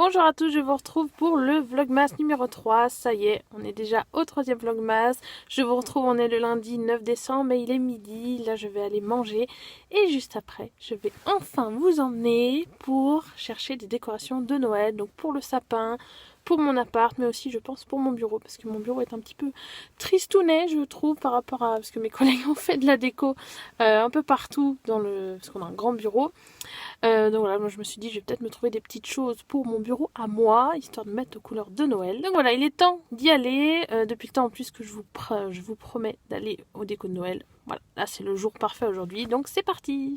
Bonjour à tous, je vous retrouve pour le Vlogmas numéro 3. Ça y est, on est déjà au troisième Vlogmas. Je vous retrouve, on est le lundi 9 décembre et il est midi. Là, je vais aller manger. Et juste après, je vais enfin vous emmener pour chercher des décorations de Noël. Donc pour le sapin, pour mon appart, mais aussi je pense pour mon bureau. Parce que mon bureau est un petit peu tristounet, je trouve, par rapport à... Parce que mes collègues ont fait de la déco un peu partout parce qu'on a un grand bureau. Donc voilà, moi je me suis dit je vais peut-être me trouver des petites choses pour mon bureau à moi, histoire de mettre aux couleurs de Noël. Donc voilà, il est temps d'y aller. Depuis le temps en plus que je vous promets d'aller au déco de Noël. Voilà, là c'est le jour parfait aujourd'hui, donc c'est parti.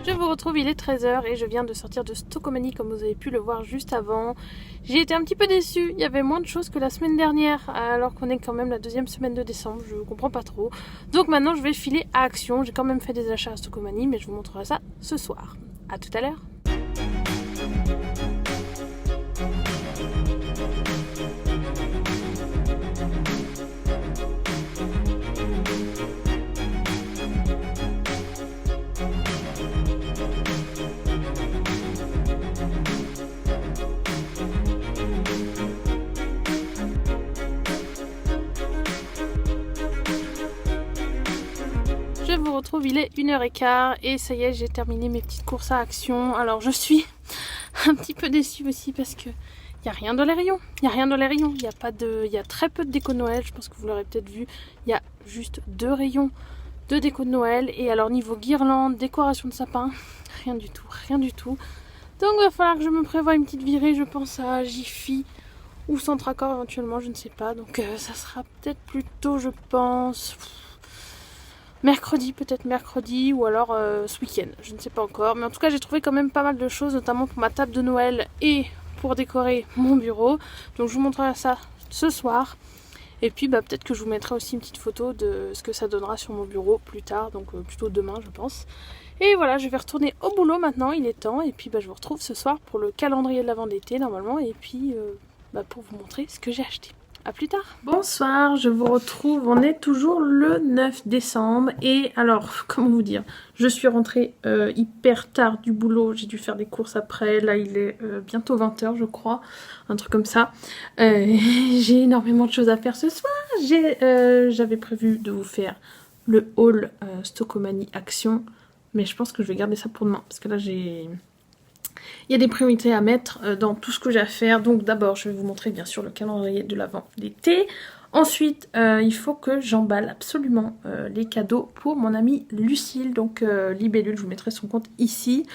Je vous retrouve, il est 13h et je viens de sortir de Stockomanie comme vous avez pu le voir juste avant. J'ai été un petit peu déçue, il y avait moins de choses que la semaine dernière alors qu'on est quand même la deuxième semaine de décembre, je comprends pas trop. Donc maintenant je vais filer à Action, j'ai quand même fait des achats à Stockomanie mais je vous montrerai ça ce soir. A tout à l'heure. Je vous retrouve, il est 1h15 et ça y est, j'ai terminé mes petites courses à Action. Alors je suis un petit peu déçue aussi parce que il n'y a rien dans les rayons. Il n'y a rien dans les rayons. Il y a très peu de déco de Noël, je pense que vous l'aurez peut-être vu. Il y a juste 2 rayons de déco de Noël. Et alors niveau guirlande, décoration de sapin, rien du tout, rien du tout. Donc il va falloir que je me prévoie une petite virée, je pense à Jiffy ou Centracor éventuellement, je ne sais pas. Donc ça sera peut-être plutôt, je pense... mercredi, peut-être mercredi ou alors ce week-end, je ne sais pas encore. Mais en tout cas, j'ai trouvé quand même pas mal de choses, notamment pour ma table de Noël et pour décorer mon bureau. Donc je vous montrerai ça ce soir. Et puis peut-être que je vous mettrai aussi une petite photo de ce que ça donnera sur mon bureau plus tard, donc plutôt demain je pense. Et voilà, je vais retourner au boulot maintenant, il est temps. Et puis je vous retrouve ce soir pour le calendrier de l'avant d'été normalement. Et puis pour vous montrer ce que j'ai acheté. A plus tard. Bonsoir, je vous retrouve, on est toujours le 9 décembre et alors, comment vous dire, je suis rentrée hyper tard du boulot, j'ai dû faire des courses après, là il est bientôt 20h je crois, un truc comme ça. J'ai énormément de choses à faire ce soir, j'avais prévu de vous faire le haul Stockomanie Action, mais je pense que je vais garder ça pour demain, parce que là il y a des priorités à mettre dans tout ce que j'ai à faire. Donc d'abord, je vais vous montrer bien sûr le calendrier de l'avant d'été. Ensuite, il faut que j'emballe absolument les cadeaux pour mon amie Lucille. Donc Libellule, je vous mettrai son compte ici.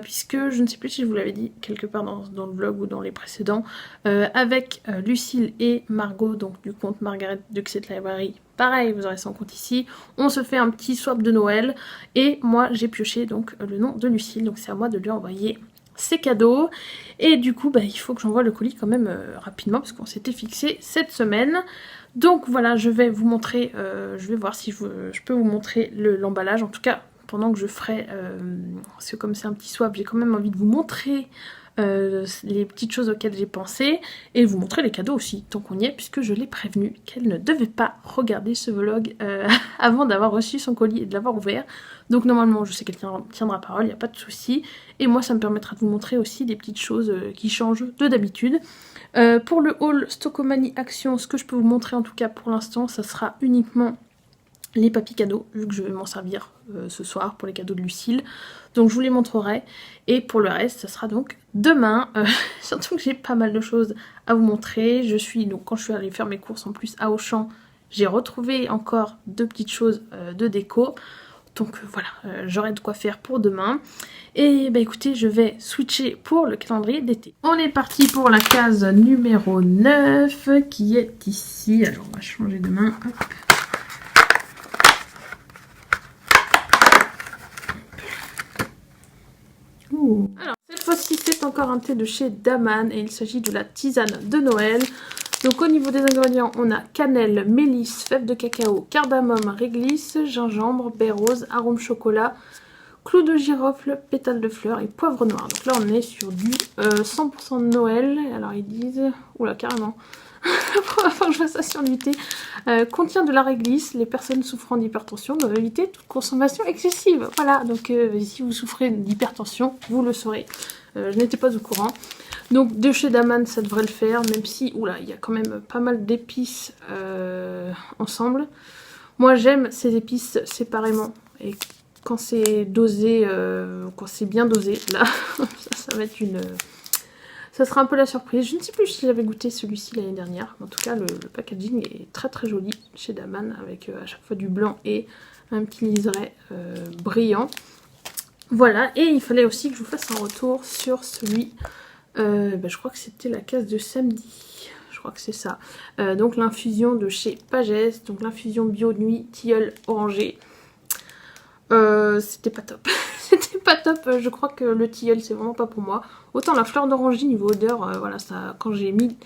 Puisque je ne sais plus si je vous l'avais dit quelque part dans le vlog ou dans les précédents. Avec Lucille et Margot, donc du compte Margaret Duxet Library. Pareil, vous aurez son compte ici. On se fait un petit swap de Noël. Et moi, j'ai pioché donc le nom de Lucille. Donc c'est à moi de lui envoyer ses cadeaux. Et du coup, il faut que j'envoie le colis quand même rapidement parce qu'on s'était fixé cette semaine. Donc voilà, je vais vous montrer, je vais voir si je peux vous montrer l'emballage. En tout cas, pendant que je ferai, parce que comme c'est un petit swap, j'ai quand même envie de vous montrer les petites choses auxquelles j'ai pensé et vous montrer les cadeaux aussi, tant qu'on y est, puisque je l'ai prévenue qu'elle ne devait pas regarder ce vlog avant d'avoir reçu son colis et de l'avoir ouvert. Donc normalement je sais qu'elle tiendra parole, il n'y a pas de souci. Et moi ça me permettra de vous montrer aussi des petites choses qui changent de d'habitude. Pour le haul Stockomanie Action, ce que je peux vous montrer en tout cas pour l'instant, ça sera uniquement les papy cadeaux, vu que je vais m'en servir ce soir pour les cadeaux de Lucille. Donc je vous les montrerai. Et pour le reste, ça sera donc demain. Surtout que j'ai pas mal de choses à vous montrer. Je suis donc, quand je suis allée faire mes courses en plus à Auchan, J'ai retrouvé encore 2 petites choses de déco. Donc voilà, j'aurai de quoi faire pour demain. Et bah écoutez, je vais switcher pour le calendrier d'été. On est parti pour la case numéro 9 qui est ici. Alors on va changer de main. Hop. Alors cette fois-ci c'est encore un thé de chez Daman et il s'agit de la tisane de Noël. Donc au niveau des ingrédients on a cannelle, mélisse, fèves de cacao, cardamome, réglisse, gingembre, baie rose, arôme chocolat, clous de girofle, pétales de fleurs et poivre noir. Donc là on est sur du 100% de Noël. Alors ils disent, oula carrément, la première fois que je vois ça sur du thé, contient de la réglisse. Les personnes souffrant d'hypertension doivent éviter toute consommation excessive. Voilà, donc si vous souffrez d'hypertension, vous le saurez. Je n'étais pas au courant. Donc de chez Daman ça devrait le faire, même si, oula, il y a quand même pas mal d'épices ensemble. Moi j'aime ces épices séparément. Et quand c'est dosé, quand c'est bien dosé, là, ça va être une... Ça sera un peu la surprise. Je ne sais plus si j'avais goûté celui-ci l'année dernière. En tout cas, le packaging est très très joli chez Daman avec à chaque fois du blanc et un petit liseré brillant. Voilà, et il fallait aussi que je vous fasse un retour sur celui, je crois que c'était la case de samedi. Je crois que c'est ça. Donc l'infusion de chez Pagès, donc l'infusion bio nuit tilleul orangé. C'était pas top. C'était pas top, je crois que le tilleul c'est vraiment pas pour moi. Autant la fleur d'oranger niveau odeur, voilà, ça, quand j'ai mis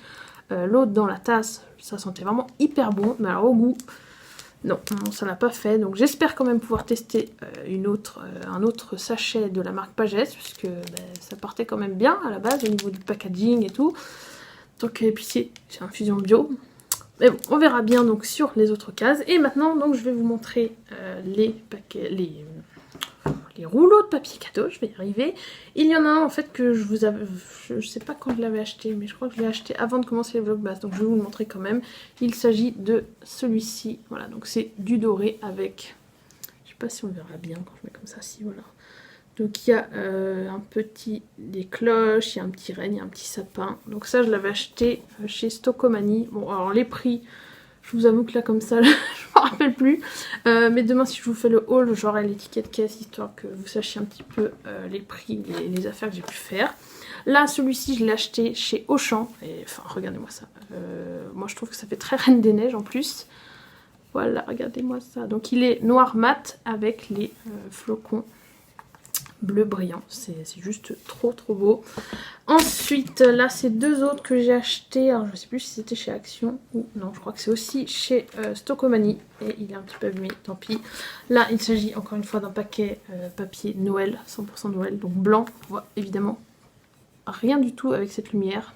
l'eau dans la tasse, ça sentait vraiment hyper bon. Mais alors au goût, non, ça l'a pas fait. Donc j'espère quand même pouvoir tester un autre sachet de la marque Pagès, puisque ça partait quand même bien à la base au niveau du packaging et tout. Donc, et puis c'est infusion bio. Mais bon, on verra bien donc sur les autres cases. Et maintenant, donc, je vais vous montrer les rouleaux de papier cadeau. Je vais y arriver. Il y en a un en fait que je sais pas quand je l'avais acheté, mais je crois que je l'ai acheté avant de commencer le vlogmas. Donc je vais vous le montrer quand même. Il s'agit de celui-ci. Voilà, donc c'est du doré avec... Je sais pas si on verra bien quand je mets comme ça. Si, voilà. Donc il y a des cloches, il y a un petit renne, il y a un petit sapin. Donc ça je l'avais acheté chez Stocomanie. Bon alors les prix, je vous avoue que là comme ça, je m'en rappelle plus. Mais demain si je vous fais le haul, j'aurai l'étiquette caisse histoire que vous sachiez un petit peu les prix, les affaires que j'ai pu faire. Là celui-ci je l'ai acheté chez Auchan. Et enfin regardez-moi ça. Moi je trouve que ça fait très Reine des Neiges en plus. Voilà, regardez-moi ça. Donc il est noir mat avec les flocons bleu brillant, c'est juste trop trop beau. Ensuite là c'est deux autres que j'ai acheté, alors je sais plus si c'était chez Action ou non, je crois que c'est aussi chez Stocomanie et il est un petit peu abîmé, tant pis. Là il s'agit encore une fois d'un paquet papier Noël, 100% Noël, donc blanc, on voit évidemment rien du tout avec cette lumière.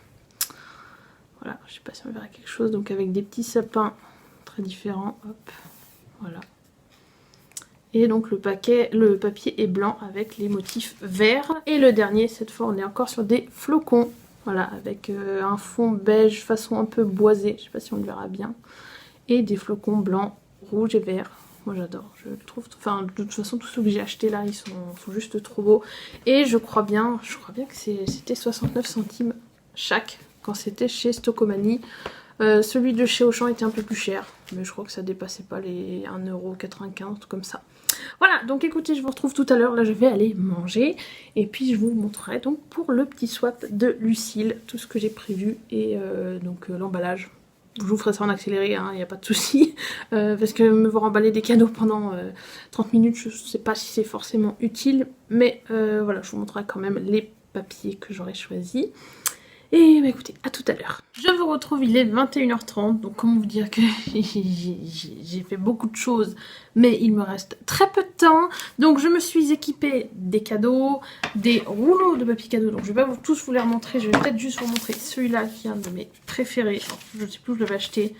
Voilà, je sais pas si on verra quelque chose, donc avec des petits sapins très différents, hop, voilà. Et donc le papier est blanc avec les motifs verts. Et le dernier, cette fois on est encore sur des flocons. Voilà, avec un fond beige façon un peu boisé, je sais pas si on le verra bien. Et des flocons blancs, rouges et verts. Moi j'adore, je trouve, enfin de toute façon tous ceux que j'ai achetés là ils sont juste trop beaux. Et je crois bien que c'était 69 centimes chaque quand c'était chez Stocomanie. Celui de chez Auchan était un peu plus cher, mais je crois que ça dépassait pas les 1,95 €, comme ça. Voilà, donc écoutez, je vous retrouve tout à l'heure, là je vais aller manger, et puis je vous montrerai donc pour le petit swap de Lucille, tout ce que j'ai prévu, et l'emballage. Je vous ferai ça en accéléré, il n'y a pas de souci, parce que me voir emballer des cadeaux pendant 30 minutes, je sais pas si c'est forcément utile, mais voilà, je vous montrerai quand même les papiers que j'aurais choisis. Et bah écoutez, à tout à l'heure. Je vous retrouve, il est 21h30, donc comment vous dire que j'ai fait beaucoup de choses, mais il me reste très peu de temps. Donc je me suis équipée des cadeaux, des rouleaux de papier cadeau, donc je vais pas tous vous les remontrer, je vais peut-être juste vous montrer celui-là qui est un de mes préférés. Alors, je ne sais plus où je l'avais acheté,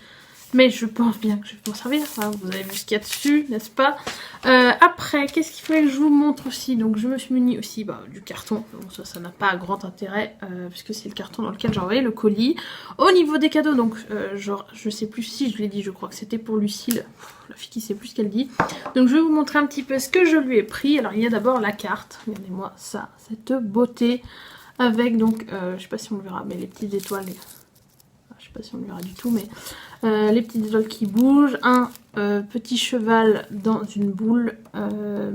mais je pense bien que je vais m'en servir, hein. Vous avez vu ce qu'il y a dessus, n'est-ce pas? Après, qu'est-ce qu'il fallait que je vous montre aussi? Donc je me suis munie aussi du carton. Bon, ça n'a pas grand intérêt, puisque c'est le carton dans lequel j'ai envoyé le colis. Au niveau des cadeaux, donc je sais plus si je l'ai dit, je crois que c'était pour Lucille. La fille qui sait plus ce qu'elle dit. Donc je vais vous montrer un petit peu ce que je lui ai pris. Alors il y a d'abord la carte, regardez-moi ça, cette beauté, avec donc, je sais pas si on le verra, mais les petites étoiles. Je sais sais pas si on le verra du tout, mais les petites étoiles qui bougent, un petit cheval dans une boule,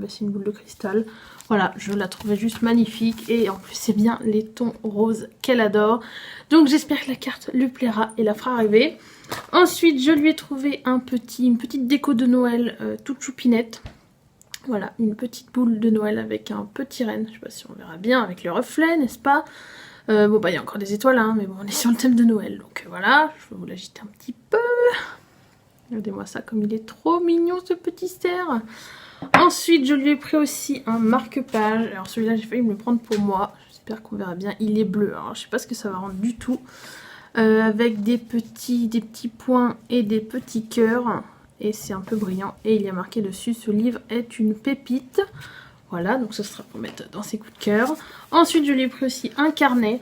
c'est une boule de cristal. Voilà, je la trouvais juste magnifique et en plus c'est bien les tons roses qu'elle adore. Donc j'espère que la carte lui plaira et la fera rêver. Ensuite je lui ai trouvé une petite déco de Noël toute choupinette. Voilà, une petite boule de Noël avec un petit renne, je sais pas si on verra bien avec le reflet, n'est-ce pas? Bon bah il y a encore des étoiles, hein, mais bon on est sur le thème de Noël, donc voilà, je vais vous l'agiter un petit peu. Regardez-moi ça comme il est trop mignon ce petit cerf. Ensuite je lui ai pris aussi un marque-page, alors celui-là j'ai failli me le prendre pour moi, j'espère qu'on verra bien, il est bleu, alors je sais pas ce que ça va rendre du tout. Avec des petits points et des petits cœurs. Et c'est un peu brillant. Et il y a marqué dessus, ce livre est une pépite. Voilà, donc ce sera pour mettre dans ses coups de cœur. Ensuite, je lui ai pris aussi un carnet.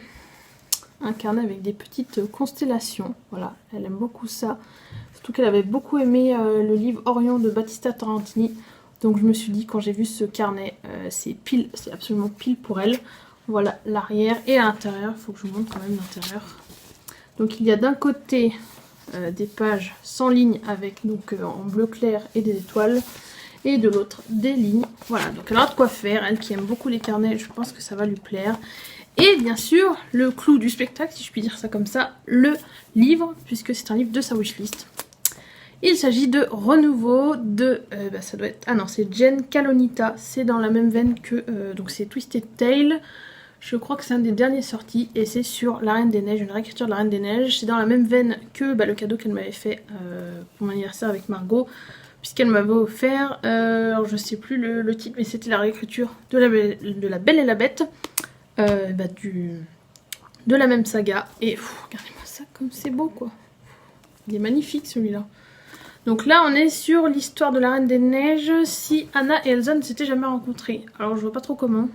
Un carnet avec des petites constellations. Voilà, elle aime beaucoup ça. Surtout qu'elle avait beaucoup aimé le livre Orion de Battista Tarantini. Donc je me suis dit, quand j'ai vu ce carnet, c'est absolument pile pour elle. Voilà l'arrière et à l'intérieur. Il faut que je vous montre quand même l'intérieur. Donc il y a d'un côté des pages sans ligne avec donc en bleu clair et des étoiles, et de l'autre des lignes. Voilà, donc elle a de quoi faire, elle qui aime beaucoup les carnets, je pense que ça va lui plaire. Et bien sûr le clou du spectacle, si je puis dire ça comme ça, le livre, puisque c'est un livre de sa wishlist. Il s'agit de Renouveau de ça doit être, ah non, c'est Jen Calonita, c'est dans la même veine que donc c'est Twisted Tale. Je crois que c'est un des derniers sortis et c'est sur La Reine des Neiges, une réécriture de La Reine des Neiges. C'est dans la même veine que le cadeau qu'elle m'avait fait pour mon anniversaire avec Margot, puisqu'elle m'avait offert, alors je sais plus le titre, mais c'était la réécriture de la Belle et la Bête, de la même saga. Et regardez-moi ça comme c'est beau quoi. Il est magnifique celui-là. Donc là on est sur l'histoire de La Reine des Neiges si Anna et Elsa ne s'étaient jamais rencontrées. Alors je vois pas trop comment.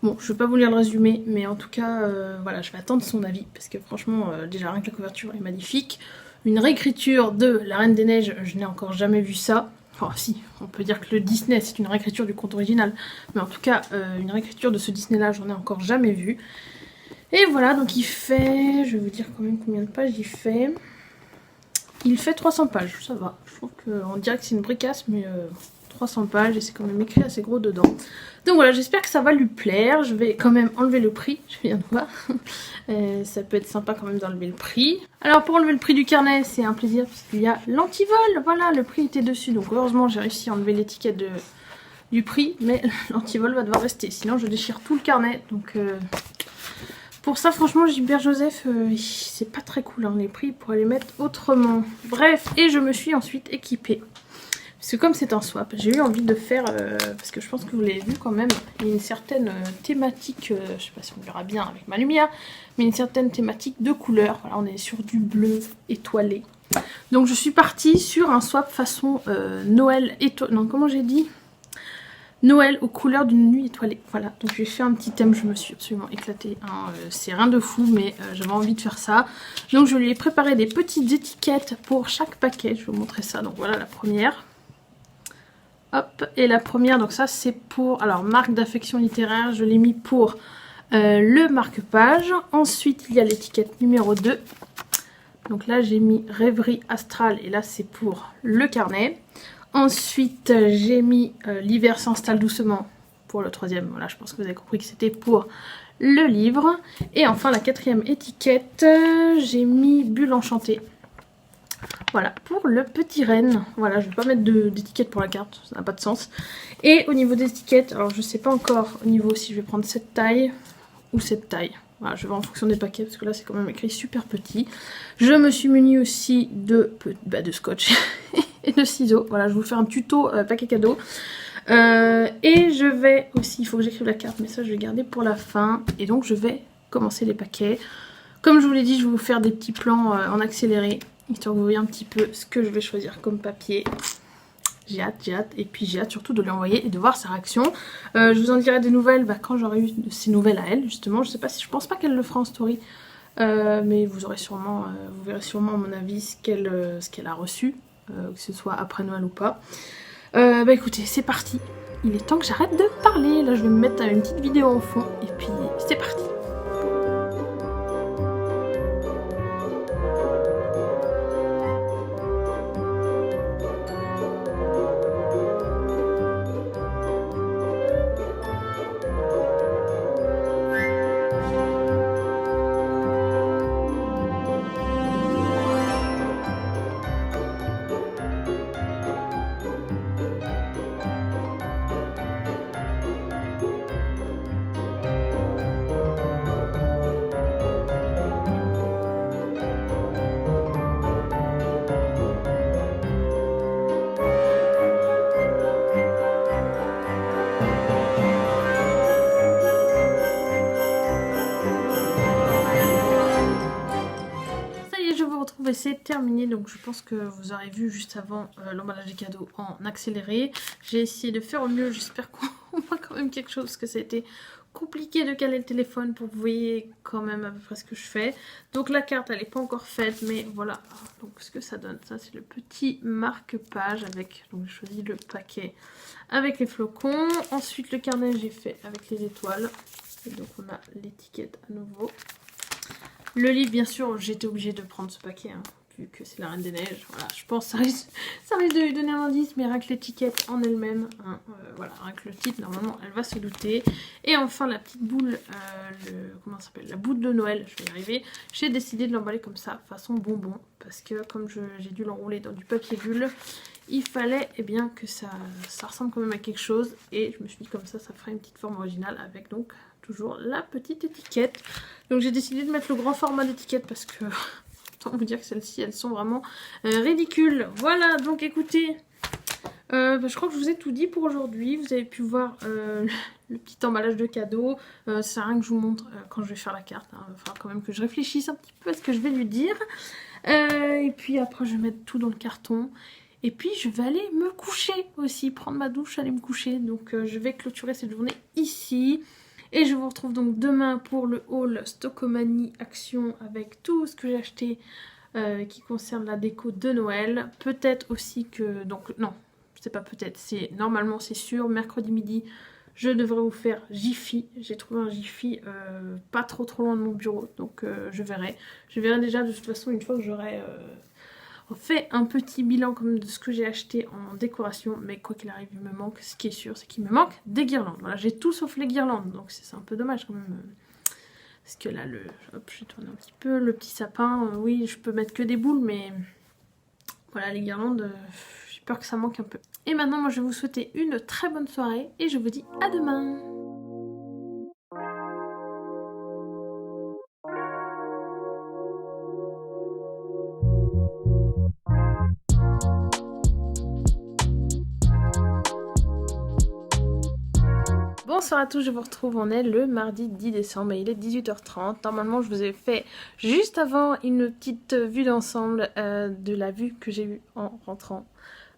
Bon, je vais pas vous lire le résumé, mais en tout cas, voilà, je vais attendre son avis, parce que franchement, déjà rien que la couverture est magnifique. Une réécriture de La Reine des Neiges, je n'ai encore jamais vu ça. Enfin si, on peut dire que le Disney c'est une réécriture du conte original, mais en tout cas, une réécriture de ce Disney là, j'en ai encore jamais vu. Et voilà, donc il fait, je vais vous dire quand même combien de pages il fait. Il fait 300 pages, ça va. Je trouve qu'on dirait que c'est une bricasse, mais 300 pages et c'est quand même écrit assez gros dedans. Donc voilà, j'espère que ça va lui plaire. Je vais quand même enlever le prix, je viens de voir. Ça peut être sympa quand même d'enlever le prix. Alors pour enlever le prix du carnet, c'est un plaisir puisqu'il y a l'antivol. Voilà, le prix était dessus. Donc heureusement, j'ai réussi à enlever l'étiquette du prix. Mais l'antivol va devoir rester, sinon je déchire tout le carnet. Donc pour ça, franchement, Gilbert Joseph, c'est pas très cool. Hein, les prix, pour les mettre autrement. Bref, et je me suis ensuite équipée. Parce que comme c'est un swap, j'ai eu envie de faire, parce que je pense que vous l'avez vu quand même, il y a une certaine thématique, je sais pas si on verra bien avec ma lumière, mais une certaine thématique de couleur. Voilà, on est sur du bleu étoilé. Donc je suis partie sur un swap façon Noël étoilé, non comment j'ai dit, Noël aux couleurs d'une nuit étoilée. Voilà, donc j'ai fait un petit thème, je me suis absolument éclatée. Hein. C'est rien de fou, mais j'avais envie de faire ça. Donc je lui ai préparé des petites étiquettes pour chaque paquet. Je vais vous montrer ça. Donc voilà la première. Hop, et la première, donc ça c'est pour, alors marque d'affection littéraire, je l'ai mis pour le marque-page. Ensuite il y a l'étiquette numéro 2. Donc là j'ai mis rêverie astrale et là c'est pour le carnet. Ensuite j'ai mis l'hiver s'installe doucement pour le troisième. Voilà, je pense que vous avez compris que c'était pour le livre. Et enfin la quatrième étiquette, j'ai mis bulle enchantée. Voilà, pour le petit renne. Voilà, je vais pas mettre d'étiquette pour la carte, ça n'a pas de sens. Et au niveau des étiquettes, alors je sais pas encore au niveau si je vais prendre cette taille ou cette taille. Voilà, je vais voir en fonction des paquets parce que là c'est quand même écrit super petit. Je me suis munie aussi de scotch et de ciseaux. Voilà, je vais vous faire un tuto paquet cadeau. Et je vais aussi, il faut que j'écrive la carte, mais ça je vais garder pour la fin. Et donc je vais commencer les paquets. Comme je vous l'ai dit, je vais vous faire des petits plans en accéléré, histoire que vous voyez un petit peu ce que je vais choisir comme papier. J'ai hâte, et puis j'ai hâte surtout de lui envoyer et de voir sa réaction. Je vous en dirai des nouvelles quand j'aurai eu ces nouvelles à elle, justement. Je sais pas si, je pense pas qu'elle le fera en story, mais vous aurez sûrement, vous verrez sûrement à mon avis ce qu'elle a reçu, que ce soit après Noël ou pas. Écoutez, c'est parti. Il est temps que j'arrête de parler. Là, je vais me mettre une petite vidéo en fond et puis c'est parti. retrouve et c'est terminé. Donc je pense que vous aurez vu juste avant l'emballage des cadeaux en accéléré. J'ai essayé de faire au mieux, j'espère qu'on voit quand même quelque chose parce que ça a été compliqué de caler le téléphone pour que vous voyez quand même à peu près ce que je fais. Donc la carte elle n'est pas encore faite mais voilà donc ce que ça donne. Ça c'est le petit marque-page avec, donc j'ai choisi le paquet avec les flocons. Ensuite le carnet j'ai fait avec les étoiles. Et donc on a l'étiquette à nouveau. Le livre bien sûr j'étais obligée de prendre ce paquet hein, vu que c'est la Reine des Neiges. Voilà, je pense que ça risque de lui donner un indice, mais rien que l'étiquette en elle-même, hein, voilà, rien que le titre, normalement, elle va se douter. Et enfin, la petite boule, comment ça s'appelle, la boule de Noël, je vais y arriver. J'ai décidé de l'emballer comme ça, façon bonbon, parce que comme j'ai dû l'enrouler dans du papier bulle, il fallait eh bien, que ça ressemble quand même à quelque chose. Et je me suis dit comme ça ferait une petite forme originale avec donc toujours la petite étiquette. Donc j'ai décidé de mettre le grand format d'étiquette parce que... Autant vous dire que celles-ci, elles sont vraiment ridicules. Voilà, donc écoutez, je crois que je vous ai tout dit pour aujourd'hui. Vous avez pu voir le petit emballage de cadeaux. C'est rien que je vous montre quand je vais faire la carte. Hein. Il va falloir quand même que je réfléchisse un petit peu à ce que je vais lui dire. Et puis après, je vais mettre tout dans le carton. Et puis, je vais aller me coucher aussi, prendre ma douche, aller me coucher. Donc, je vais clôturer cette journée ici. Et je vous retrouve donc demain pour le haul Stockomanie Action avec tout ce que j'ai acheté qui concerne la déco de Noël. Peut-être aussi que... Donc non, c'est pas peut-être, c'est normalement c'est sûr. Mercredi midi, je devrais vous faire Jiffy. J'ai trouvé un Jiffy pas trop loin de mon bureau. Donc je verrai. Je verrai déjà de toute façon une fois que j'aurai... On fait un petit bilan comme de ce que j'ai acheté en décoration, mais quoi qu'il arrive, il me manque, ce qui est sûr, c'est qu'il me manque des guirlandes. Voilà, j'ai tout sauf les guirlandes, donc c'est un peu dommage quand même. Parce que là, hop, je tourne un petit peu, le petit sapin, oui, je peux mettre que des boules, mais voilà, les guirlandes, j'ai peur que ça manque un peu. Et maintenant, moi, je vais vous souhaiter une très bonne soirée, et je vous dis à demain. Bonsoir à tous, je vous retrouve, on est le mardi 10 décembre et il est 18h30. Normalement je vous ai fait juste avant une petite vue d'ensemble de la vue que j'ai eue en rentrant,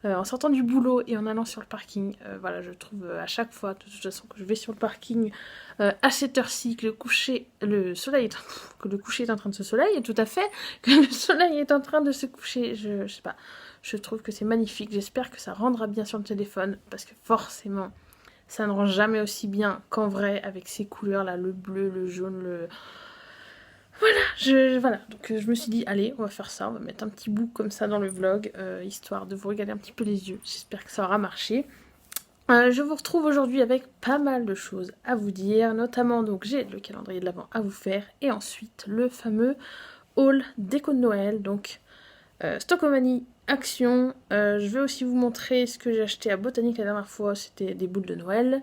en sortant du boulot et en allant sur le parking. Voilà, je trouve à chaque fois de toute façon que je vais sur le parking à cette heure-ci que le coucher est en train de se soleil, tout à fait, que le soleil est en train de se coucher, je sais pas, je trouve que c'est magnifique, j'espère que ça rendra bien sur le téléphone parce que forcément... Ça ne rend jamais aussi bien qu'en vrai avec ces couleurs là, le bleu, le jaune, le... Voilà, donc je me suis dit, allez, on va faire ça, on va mettre un petit bout comme ça dans le vlog, histoire de vous regarder un petit peu les yeux. J'espère que ça aura marché. Je vous retrouve aujourd'hui avec pas mal de choses à vous dire, notamment donc j'ai le calendrier de l'Avent à vous faire et ensuite le fameux haul déco de Noël, donc Stockomanie Action. Je vais aussi vous montrer ce que j'ai acheté à Botanique la dernière fois, c'était des boules de Noël.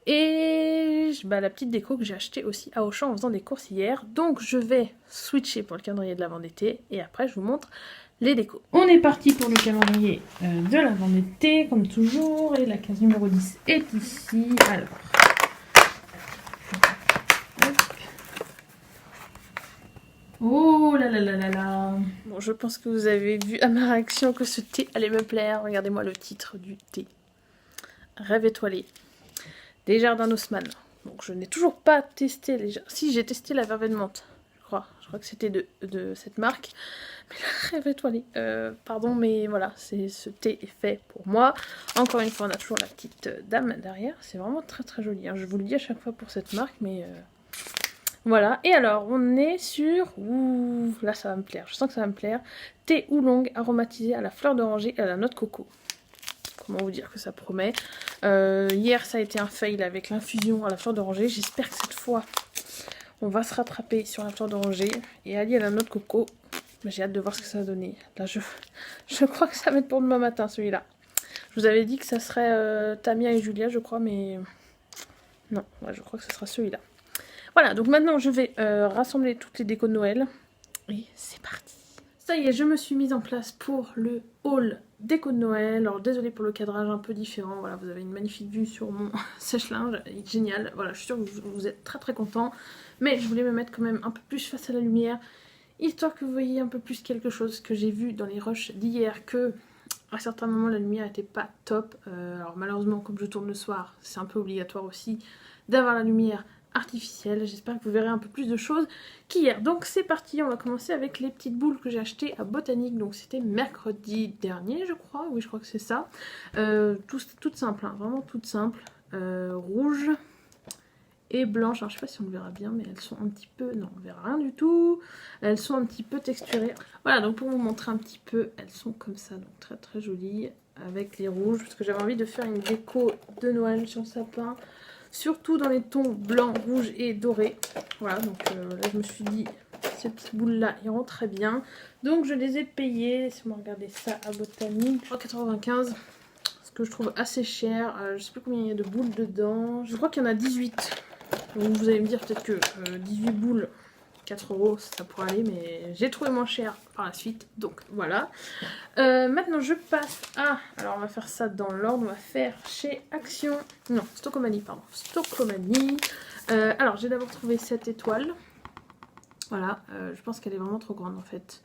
Et la petite déco que j'ai acheté aussi à Auchan en faisant des courses hier. Donc je vais switcher pour le calendrier de l'Avent d'été et après je vous montre les décos. On est parti pour le calendrier de l'Avent d'été comme toujours et la case numéro 10 est ici. Alors... Oh là là là là là. Bon, je pense que vous avez vu à ma réaction que ce thé allait me plaire. Regardez-moi le titre du thé. Rêve étoilé. Des jardins d'Haussmann. Donc je n'ai toujours pas testé les... Si, j'ai testé la verveine de menthe, je crois. Je crois que c'était de cette marque. Mais la rêve étoilé. Pardon, mais voilà, ce thé est fait pour moi. Encore une fois, on a toujours la petite dame derrière. C'est vraiment très très joli. Hein. Je vous le dis à chaque fois pour cette marque, mais... Voilà, et alors on est sur... Ouh, là ça va me plaire, je sens que ça va me plaire. Thé oolong aromatisé à la fleur d'oranger et à la noix de coco. Comment vous dire que ça promet. Hier ça a été un fail avec l'infusion à la fleur d'oranger. J'espère que cette fois on va se rattraper sur la fleur d'oranger. Et allié à la noix de coco, j'ai hâte de voir ce que ça va donner. Là je crois que ça va être pour demain matin celui-là. Je vous avais dit que ça serait Tamia et Julia je crois, mais... Non, ouais, je crois que ce sera celui-là. Voilà, donc maintenant je vais rassembler toutes les décos de Noël. Et c'est parti. Ça y est, je me suis mise en place pour le haul déco de Noël. Alors désolée pour le cadrage un peu différent. Voilà, vous avez une magnifique vue sur mon sèche-linge. Génial. Voilà, je suis sûre que vous êtes très très contents. Mais je voulais me mettre quand même un peu plus face à la lumière. histoire que vous voyez un peu plus quelque chose que j'ai vu dans les rushs d'hier, que à certains moments la lumière n'était pas top. Alors malheureusement, comme je tourne le soir, c'est un peu obligatoire aussi d'avoir la lumière artificielle. J'espère que vous verrez un peu plus de choses qu'hier. Donc c'est parti, on va commencer avec les petites boules que j'ai achetées à Botanique. Donc c'était mercredi dernier, je crois. Oui, je crois que c'est ça. Toutes simples, hein, vraiment toutes simples. Rouge et blanches. Alors je sais pas si on le verra bien, mais elles sont un petit peu... Non, on verra rien du tout. Elles sont un petit peu texturées. Voilà, donc pour vous montrer un petit peu, elles sont comme ça. Donc très très jolies avec les rouges. Parce que j'avais envie de faire une déco de Noël sur le sapin. Surtout dans les tons blanc, rouge et doré. Voilà, donc là je me suis dit, ces petites boules là iront très bien. Donc je les ai payées, laissez-moi regarder ça à Botanique, 3,95 €, ce que je trouve assez cher. Je sais plus combien il y a de boules dedans, je crois qu'il y en a 18. Donc vous allez me dire peut-être que 18 boules, 4 € ça pourrait aller, mais j'ai trouvé moins cher par la suite, donc voilà. Maintenant je passe à... Alors on va faire ça dans l'ordre, on va faire chez Action... Non, Stockomanie, pardon. Stockomanie. Alors j'ai d'abord trouvé cette étoile. Voilà, je pense qu'elle est vraiment trop grande en fait.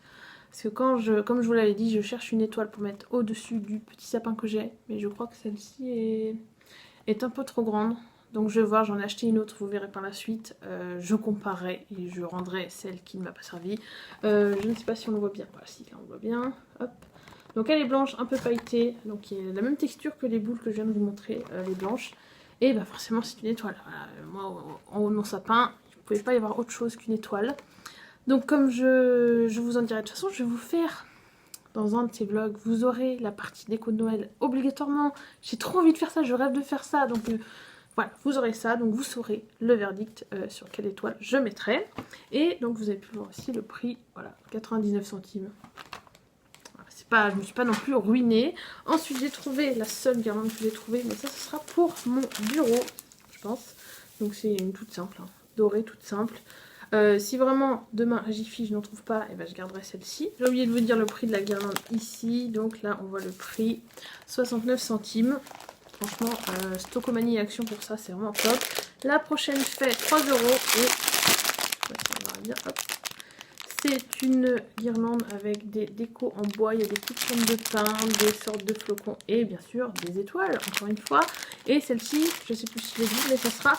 Parce que comme je vous l'avais dit, je cherche une étoile pour mettre au-dessus du petit sapin que j'ai. Mais je crois que celle-ci est un peu trop grande. Donc je vais voir, j'en ai acheté une autre, vous verrez par la suite. Je comparerai et je rendrai celle qui ne m'a pas servi. Je ne sais pas si on le voit bien. Voilà, si, là on le voit bien. Hop. Donc elle est blanche, un peu pailletée. Donc il y a la même texture que les boules que je viens de vous montrer, les blanches. Et bah forcément c'est une étoile. Voilà, moi en haut de mon sapin, il ne pouvait pas y avoir autre chose qu'une étoile. Donc comme je vous en dirai de toute façon, je vais vous faire... Dans un de ces vlogs, vous aurez la partie déco de Noël obligatoirement. J'ai trop envie de faire ça, je rêve de faire ça. Donc voilà, vous aurez ça, donc vous saurez le verdict sur quelle étoile je mettrai. Et donc vous avez pu voir aussi le prix, voilà, 99 centimes. Voilà, c'est pas, je ne me suis pas non plus ruinée. Ensuite j'ai trouvé la seule guirlande que j'ai trouvée, mais ça ce sera pour mon bureau, je pense. Donc c'est une toute simple, hein, dorée, toute simple. Si vraiment demain à Jiffy je n'en trouve pas, et ben je garderai celle-ci. J'ai oublié de vous dire le prix de la guirlande ici, donc là on voit le prix, 69 centimes. Franchement, Stockomanie et Action pour ça, c'est vraiment top. La prochaine fait 3 € et c'est une guirlande avec des décos en bois. Il y a des petites formes de pain, des sortes de flocons et bien sûr des étoiles, encore une fois. Et celle-ci, je sais plus si je l'ai dit, mais ça sera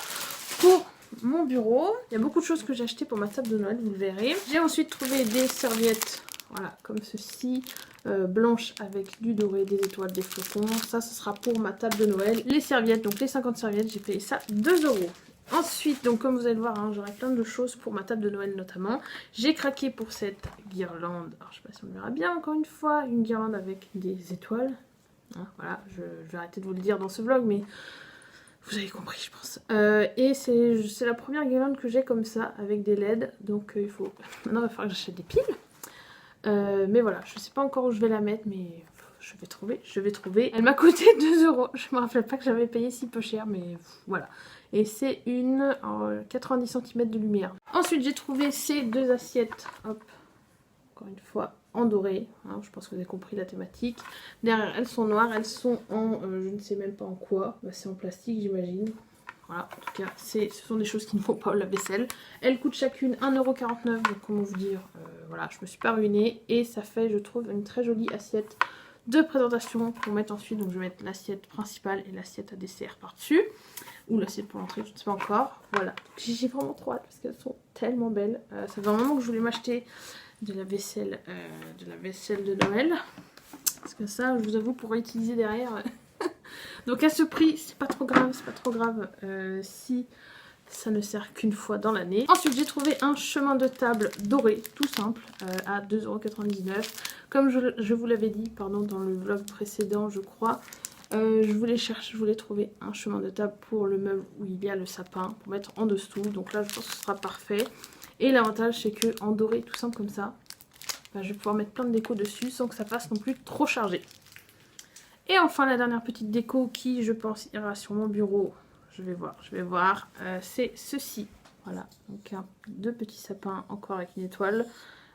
pour mon bureau. Il y a beaucoup de choses que j'ai achetées pour ma table de Noël, vous le verrez. J'ai ensuite trouvé des serviettes, voilà, comme ceci. Blanche avec du doré, des étoiles, des flocons. Ça, ce sera pour ma table de Noël. Les serviettes, donc les 50 serviettes, j'ai payé ça 2 €. Ensuite, donc comme vous allez le voir, hein, j'aurai plein de choses pour ma table de Noël notamment. J'ai craqué pour cette guirlande. Alors, je sais pas si on le verra bien, encore une fois. Une guirlande avec des étoiles. Hein, voilà, je vais arrêter de vous le dire dans ce vlog, mais vous avez compris, je pense. Et c'est la première guirlande que j'ai comme ça, avec des LED. Donc, il faut... Maintenant, il va falloir que j'achète des piles. Mais voilà, je sais pas encore où je vais la mettre, mais je vais trouver. Elle m'a coûté 2 €. Je me rappelle pas que j'avais payé si peu cher, mais voilà. Et c'est une 90 cm de lumière. Ensuite, j'ai trouvé ces deux assiettes. Hop, encore une fois, en doré. Hein, je pense que vous avez compris la thématique. Derrière, elles sont noires. Elles sont en, je ne sais même pas en quoi. Bah, c'est en plastique, j'imagine. Voilà, en tout cas, ce sont des choses qui ne font pas au lave-vaisselle. Elles coûtent chacune 1,49 €, donc comment vous dire, voilà, je me suis pas ruinée. Et ça fait, je trouve, une très jolie assiette de présentation pour mettre ensuite. Donc je vais mettre l'assiette principale et l'assiette à dessert par-dessus. Ou l'assiette pour l'entrée, je ne sais pas encore. Voilà, j'ai vraiment trop hâte parce qu'elles sont tellement belles. Ça fait un moment que je voulais m'acheter de la vaisselle de Noël. Parce que ça, je vous avoue, pour utiliser derrière... Donc à ce prix, c'est pas trop grave, si ça ne sert qu'une fois dans l'année. Ensuite, j'ai trouvé un chemin de table doré, tout simple, à 2,99 €. Comme je vous l'avais dit, pardon, dans le vlog précédent, je crois, je voulais trouver un chemin de table pour le meuble où il y a le sapin, pour mettre en dessous. Donc là, je pense que ce sera parfait. Et l'avantage, c'est que en doré, tout simple comme ça, bah, je vais pouvoir mettre plein de déco dessus sans que ça fasse non plus trop chargé. Et enfin la dernière petite déco qui je pense ira sur mon bureau, je vais voir, c'est ceci. Voilà, donc deux petits sapins encore avec une étoile,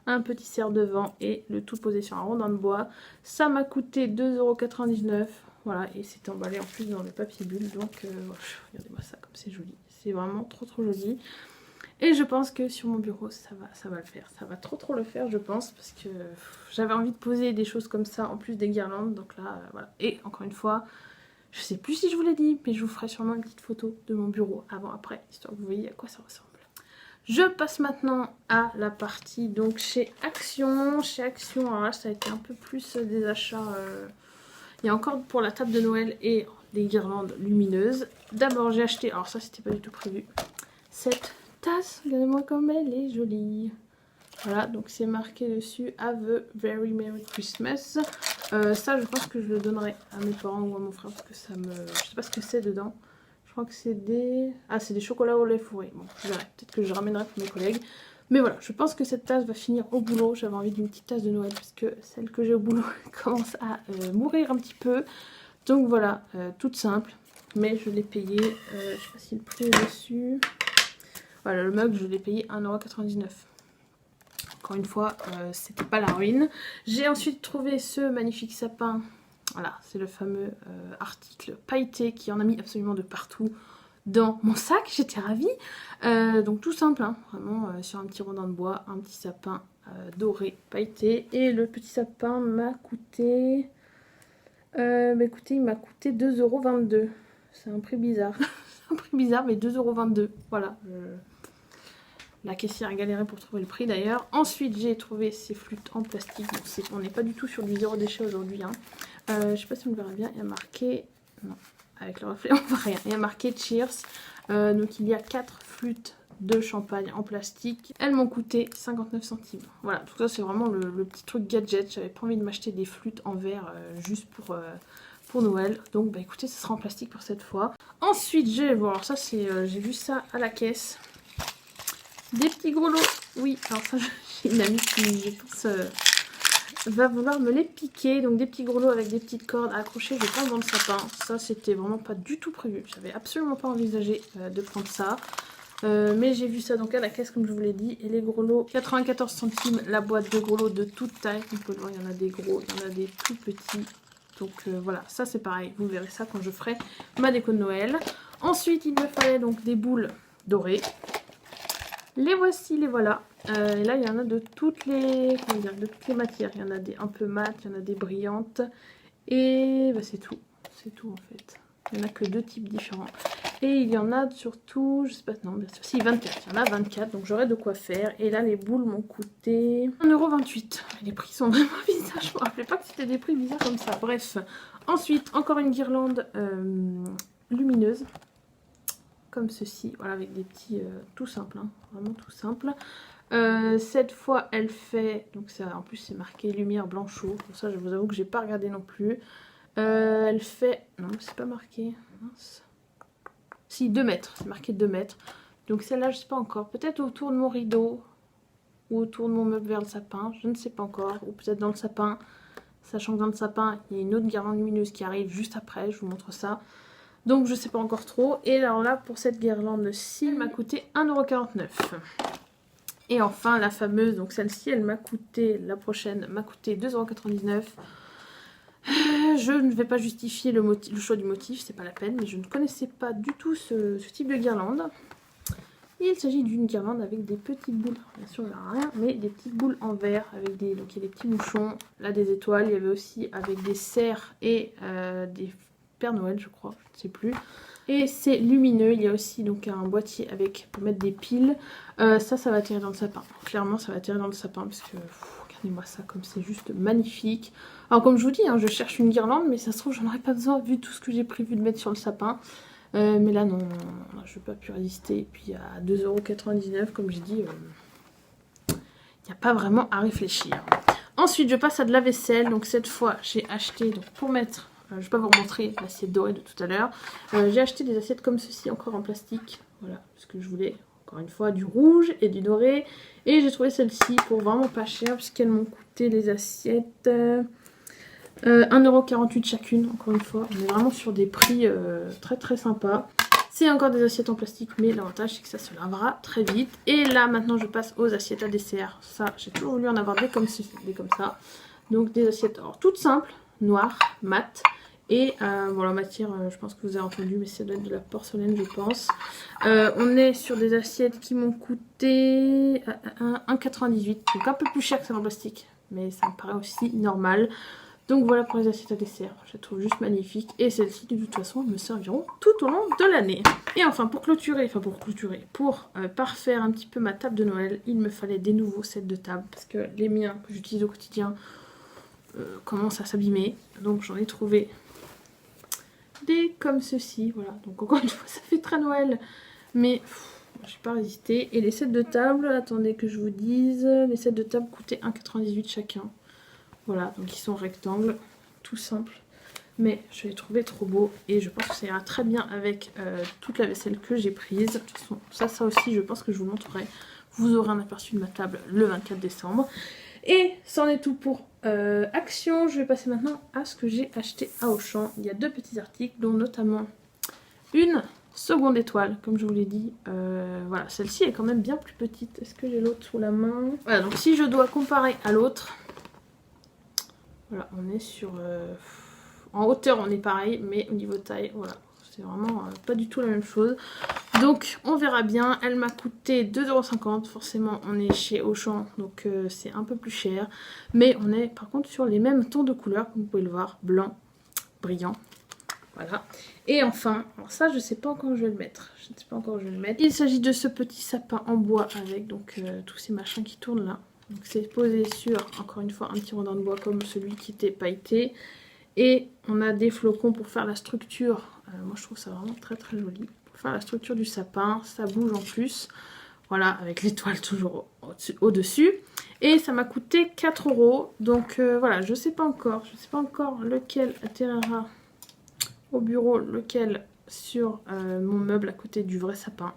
un petit cerf devant et le tout posé sur un rondin de bois. Ça m'a coûté 2,99 €, voilà, et c'est emballé en plus dans le papier bulle, donc regardez-moi ça comme c'est joli, c'est vraiment trop joli. Et je pense que sur mon bureau ça va le faire, ça va trop le faire je pense, parce que j'avais envie de poser des choses comme ça en plus des guirlandes, donc là voilà. Et encore une fois, je sais plus si je vous l'ai dit, mais je vous ferai sûrement une petite photo de mon bureau avant après, histoire que vous voyez à quoi ça ressemble. Je passe maintenant à la partie donc chez Action. Chez Action, alors là ça a été un peu plus des achats. Il y a encore pour la table de Noël et des guirlandes lumineuses. D'abord j'ai acheté, alors ça c'était pas du tout prévu, cette tasse, regardez-moi comme elle est jolie. Voilà, donc c'est marqué dessus Have a very merry Christmas. Ça je pense que je le donnerai à mes parents ou à mon frère parce que ça me... Je sais pas ce que c'est dedans. Je crois que c'est des... Ah, c'est des chocolats au lait fourré. Bon, je verrai. Peut-être que je ramènerai pour mes collègues. Mais voilà, je pense que cette tasse va finir au boulot. J'avais envie d'une petite tasse de Noël parce que celle que j'ai au boulot commence à mourir un petit peu. Donc voilà, toute simple. Mais je l'ai payé, je sais pas si le prix est dessus. Voilà, le mug, je l'ai payé 1,99 €. Encore une fois, c'était pas la ruine. J'ai ensuite trouvé ce magnifique sapin. Voilà, c'est le fameux article pailleté qui en a mis absolument de partout dans mon sac. J'étais ravie. Donc tout simple, hein, vraiment sur un petit rondin de bois, un petit sapin doré pailleté. Et le petit sapin m'a coûté... écoutez, il m'a coûté 2,22 €. C'est un prix bizarre. C'est un prix bizarre, mais 2,22 €. Voilà. La caissière a galéré pour trouver le prix d'ailleurs. Ensuite, j'ai trouvé ces flûtes en plastique. Bon, on n'est pas du tout sur du zéro déchet aujourd'hui. Hein. Je sais pas si on le verra bien. Il y a marqué... Non, avec le reflet, on voit rien. Il y a marqué Cheers. Donc, il y a 4 flûtes de champagne en plastique. Elles m'ont coûté 59 centimes. Voilà, tout ça, c'est vraiment le petit truc gadget. J'avais pas envie de m'acheter des flûtes en verre juste pour Noël. Donc, bah écoutez, ça sera en plastique pour cette fois. Ensuite, j'ai... Bon, alors ça, c'est... j'ai vu ça à la caisse. Des petits gros lots. Oui, alors ça, j'ai une amie qui, je pense, va vouloir me les piquer. Donc des petits gros lots avec des petites cordes accrochées, je pense, dans le sapin. Ça, c'était vraiment pas du tout prévu. J'avais absolument pas envisagé de prendre ça. Mais j'ai vu ça donc à la caisse, comme je vous l'ai dit. Et les gros lots, 94 centimes la boîte de gros lots de toute taille. Vous pouvez voir, il y en a des gros, il y en a des tout petits. Donc voilà, ça c'est pareil. Vous verrez ça quand je ferai ma déco de Noël. Ensuite, il me fallait donc des boules dorées. Les voici, les voilà. Et là, il y en a de toutes les, comment dire, de toutes les matières. Il y en a des un peu mat, il y en a des brillantes. Et bah, c'est tout. C'est tout en fait. Il n'y en a que 2 types différents. Et il y en a surtout, je sais pas, non, bien sûr, si 24. Il y en a 24, donc j'aurai de quoi faire. Et là, les boules m'ont coûté 1,28 €. Les prix sont vraiment bizarres. Je me rappelais pas que c'était des prix bizarres comme ça. Bref. Ensuite, encore une guirlande lumineuse. Comme ceci, voilà, avec des petits, tout simple, hein, vraiment tout simple. Cette fois, elle fait, donc ça, en plus c'est marqué lumière blanchot, pour ça je vous avoue que j'ai pas regardé non plus. Elle fait, non c'est pas marqué, mince. Si, 2 mètres, c'est marqué 2 mètres. Donc celle-là je sais pas encore, peut-être autour de mon rideau, ou autour de mon meuble vers le sapin, je ne sais pas encore, ou peut-être dans le sapin, sachant que dans le sapin, il y a une autre guirlande lumineuse qui arrive juste après, je vous montre ça. Donc je sais pas encore trop. Et alors là, pour cette guirlande-ci, elle m'a coûté 1,49 €. Et enfin, la fameuse, donc celle-ci, elle m'a coûté, la prochaine m'a coûté 2,99 €. Je ne vais pas justifier le choix du motif, c'est pas la peine. Mais je ne connaissais pas du tout ce type de guirlande. Et il s'agit d'une guirlande avec des petites boules. Bien sûr, il n'y a rien, mais des petites boules en verre. Avec des, donc il y a des petits bouchons, là des étoiles. Il y avait aussi avec des cerfs et des... Père Noël je crois, je ne sais plus. Et c'est lumineux, il y a aussi donc un boîtier avec pour mettre des piles. Ça va atterrir dans le sapin. Clairement ça va atterrir dans le sapin parce que regardez-moi ça comme c'est juste magnifique. Alors comme je vous dis, hein, je cherche une guirlande mais ça se trouve j'en aurais pas besoin vu tout ce que j'ai prévu de mettre sur le sapin. Mais là non, je n'ai pas pu résister. Et puis à 2,99 € comme j'ai dit, il n'y a pas vraiment à réfléchir. Ensuite je passe à de la vaisselle. Donc cette fois j'ai acheté donc, pour mettre... je ne vais pas vous remontrer l'assiette dorée de tout à l'heure. J'ai acheté des assiettes comme ceci, encore en plastique. Voilà, parce que je voulais, encore une fois, du rouge et du doré. Et j'ai trouvé celle-ci pour vraiment pas cher, puisqu'elles m'ont coûté les assiettes 1,48 € chacune, encore une fois. On est vraiment sur des prix très très sympas. C'est encore des assiettes en plastique, mais l'avantage c'est que ça se lavera très vite. Et là, maintenant, je passe aux assiettes à dessert. Ça, j'ai toujours voulu en avoir des comme ça. Donc des assiettes alors, toutes simples, noires, mat. Et bon, la matière, je pense que vous avez entendu, mais ça doit être de la porcelaine, je pense. On est sur des assiettes qui m'ont coûté 1,98, donc un peu plus cher que celle en plastique, mais ça me paraît aussi normal. Donc voilà pour les assiettes à dessert, je les trouve juste magnifiques. Et celles-ci, de toute façon, me serviront tout au long de l'année. Et enfin, pour parfaire un petit peu ma table de Noël, il me fallait des nouveaux sets de table. Parce que les miens que j'utilise au quotidien commencent à s'abîmer. Donc j'en ai trouvé des comme ceci. Voilà, donc encore une fois, ça fait très Noël. Mais j'ai pas résisté. Et les sets de table, attendez que je vous dise, les sets de table coûtaient 1,98 chacun. Voilà, donc ils sont rectangles, tout simple. Mais je les trouvais trop beaux et je pense que ça ira très bien avec toute la vaisselle que j'ai prise. De toute façon, ça aussi, je pense que je vous montrerai. Vous aurez un aperçu de ma table le 24 décembre. Et c'en est tout pour Action. Je vais passer maintenant à ce que j'ai acheté à Auchan. Il y a 2 petits articles, dont notamment une seconde étoile, comme je vous l'ai dit. Voilà, celle-ci est quand même bien plus petite. Est-ce que j'ai l'autre sous la main? Voilà, donc si je dois comparer à l'autre... Voilà, on est sur... en hauteur, on est pareil, mais au niveau taille, voilà. C'est vraiment pas du tout la même chose. Donc, on verra bien. Elle m'a coûté 2,50 €. Forcément, on est chez Auchan, donc c'est un peu plus cher. Mais on est par contre sur les mêmes tons de couleurs, comme vous pouvez le voir. Blanc, brillant. Voilà. Et enfin, alors ça, je sais pas encore où je vais le mettre. Je ne sais pas encore où je vais le mettre. Il s'agit de ce petit sapin en bois avec donc tous ces machins qui tournent là. Donc c'est posé sur, encore une fois, un petit rondin de bois comme celui qui était pailleté. Et on a des flocons pour faire la structure. Moi je trouve ça vraiment très très joli. Pour faire la structure du sapin, ça bouge en plus. Voilà, avec l'étoile toujours au-dessus. Et ça m'a coûté 4 €. Donc voilà, je sais pas encore. Je sais pas encore lequel atterrira au bureau, lequel sur mon meuble à côté du vrai sapin.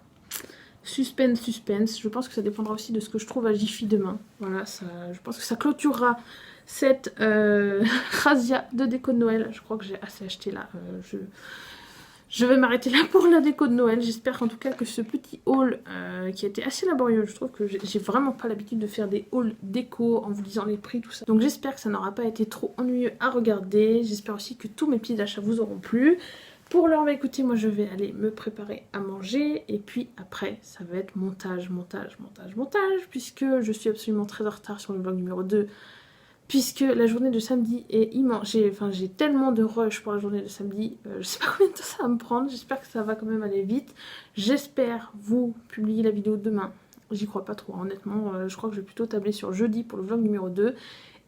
Suspense, suspense. Je pense que ça dépendra aussi de ce que je trouve à Jiffy demain. Voilà, je pense que ça clôturera cette razzia de déco de Noël. Je crois que j'ai assez acheté là. Je vais m'arrêter là pour la déco de Noël. J'espère en tout cas que ce petit haul qui a été assez laborieux, je trouve que j'ai vraiment pas l'habitude de faire des hauls déco en vous disant les prix, tout ça. Donc j'espère que ça n'aura pas été trop ennuyeux à regarder. J'espère aussi que tous mes petits achats vous auront plu. Pour l'heure, bah écoutez, moi je vais aller me préparer à manger et puis après ça va être montage, puisque je suis absolument très en retard sur le vlog numéro 2, puisque la journée de samedi est immense. J'ai tellement de rush pour la journée de samedi, je sais pas combien de temps ça va me prendre, j'espère que ça va quand même aller vite. J'espère vous publier la vidéo demain, j'y crois pas trop honnêtement, je crois que je vais plutôt tabler sur jeudi pour le vlog numéro 2.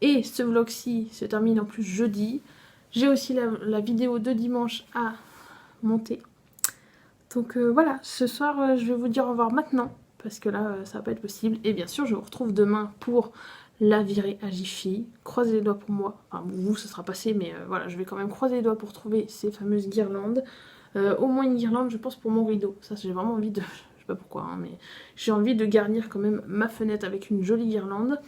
Et ce vlog-ci se termine en plus jeudi. J'ai aussi la vidéo de dimanche à monter. Donc voilà, ce soir je vais vous dire au revoir maintenant parce que là ça va pas être possible. Et bien sûr je vous retrouve demain pour la virée à Jiffy. Croisez les doigts pour moi, enfin vous ce sera passé, mais voilà, je vais quand même croiser les doigts pour trouver ces fameuses guirlandes. Au moins une guirlande je pense pour mon rideau, ça j'ai vraiment envie de... je sais pas pourquoi hein, mais j'ai envie de garnir quand même ma fenêtre avec une jolie guirlande.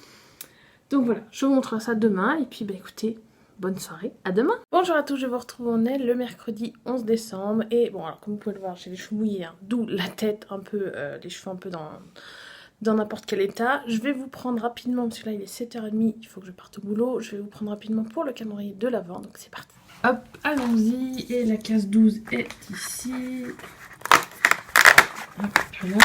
Donc voilà, je vous montrerai ça demain et puis bah écoutez, bonne soirée, à demain. Bonjour à tous, je vous retrouve en aile le mercredi 11 décembre. Et bon, alors comme vous pouvez le voir, j'ai les cheveux mouillés, hein, d'où la tête un peu, les cheveux un peu dans n'importe quel état. Je vais vous prendre rapidement, parce que là il est 7h30, il faut que je parte au boulot. Je vais vous prendre rapidement pour le calendrier de l'Avent, donc c'est parti. Hop, allons-y, et la case 12 est ici. Hop là.